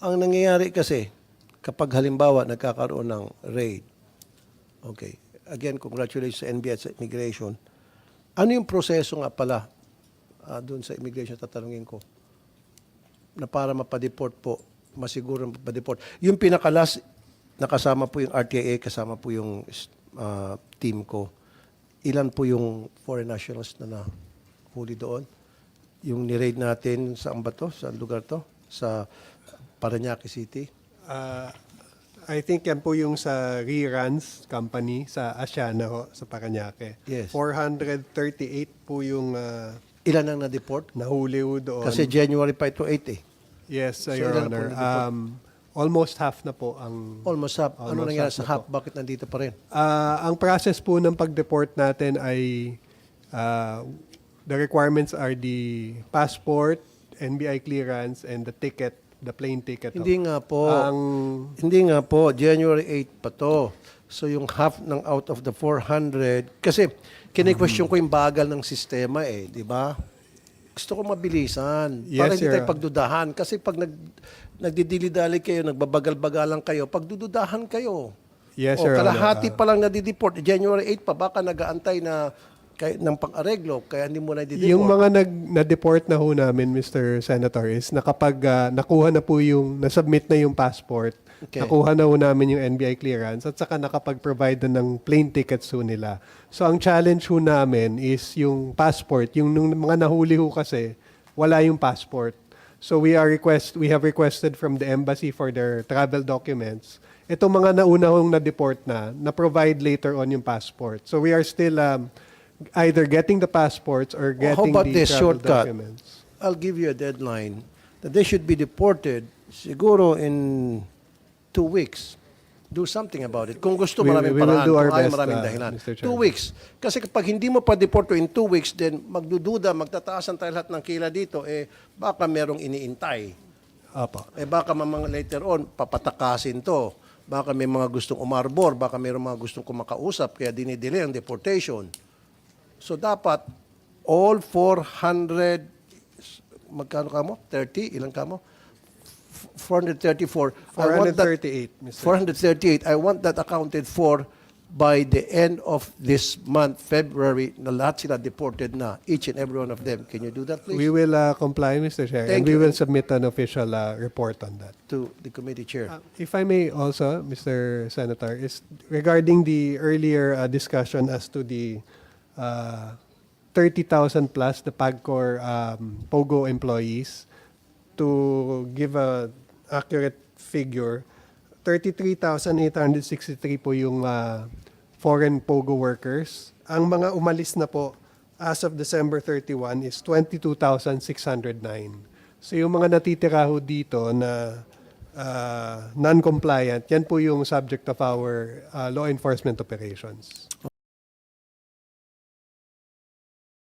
Ang nangyayari kasi, kapag halimbawa nagkakaroon ng raid, okay, again, congratulations sa NBI at sa immigration. Ano yung proseso nga pala doon sa immigration, tatanungin ko, na para mapadeport po, masiguro mapadeport. Yung pinakalas, nakasama po yung RTIA, kasama po yung team ko. Ilan po yung foreign nationals na nahuli doon? Yung ni-raid natin, saan ba to? Saan lugar to? Sa Parañaque City? I think yan po yung sa reruns company sa Asiana ho, sa Parañaque. Yes. 438 po yung Ilan ang na-deport? nahuli ho doon. Kasi January pa ito 8 eh. yes, So, Your ilan na po Honor. na-deport? Almost half na po ang... Almost half. Ano Almost nangyari half sa na half? po. Bakit nandito pa rin? Ang process po ng pag-deport natin ay the requirements are the passport, NBI clearance, and the ticket, the plane ticket. Hindi nga po. Ang Hindi nga po. January 8 pa to. So yung half ng out of the 400, kasi kine-question ko yung bagal ng sistema eh, di ba? Gusto ko mabilisan. Para Yes, hindi tayo sir. pagdudahan. Kasi pag nagdidili-dali kayo, nagbabagal-bagalan kayo, pagdududahan kayo. Yes, O Your Honor. kalahati pa lang nadideport. January 8 pa, baka nag-aantay na ng pang-areglo, kaya hindi mo na dideport. Yung mga na-deport na ho namin, Mr. Senator, is na kapag nakuha na po yung, nasubmit na yung passport, Okay. nakuha na ho namin yung NBI clearance, at saka nakapag-provide na ng plane tickets ho nila. So ang challenge ho namin is yung passport. Yung nung mga nahuli ho kasi, wala yung passport. So we have requested from the embassy for their travel documents. Itong mga nauna hong na-deport na-provide later on yung passport. So we are still either getting the passports or How getting about the this travel shortcut? documents. I'll give you a deadline that they should be deported siguro in 2 weeks. Do something about it. Kung gusto, We maraming will paraan. do Kung our ayaw, best, maraming dahilan. Mr. 2 Chairman. weeks. Kasi kapag hindi mo pa deporto in 2 weeks, then magdududa, magtataasan tayo lahat ng kila dito, baka merong iniintay. Apo. Baka mamang later on, papatakasin to. Baka may mga gustong umarbor, baka mayroong mga gustong kumakausap, kaya dinidelay ang deportation. So dapat, all 400, magkano ka mo? 30? Ilan ka mo? 434. I want that- 438, Mr. 438. I want that accounted for by the end of this month, February, na lahat sila deported na, each and every one of them. Can you do that, please? We will comply, Mr. Chair, Thank and we you. will submit an official report on that. To the committee chair. If I may also, Mr. Senator, is regarding the earlier discussion as to the 30,000 plus the PAGCOR POGO employees, to give a accurate figure, 33,863 po yung foreign POGO workers. Ang mga umalis na po as of December 31 is 22,609. So yung mga natitira ho dito na non-compliant, yan po yung subject of our law enforcement operations.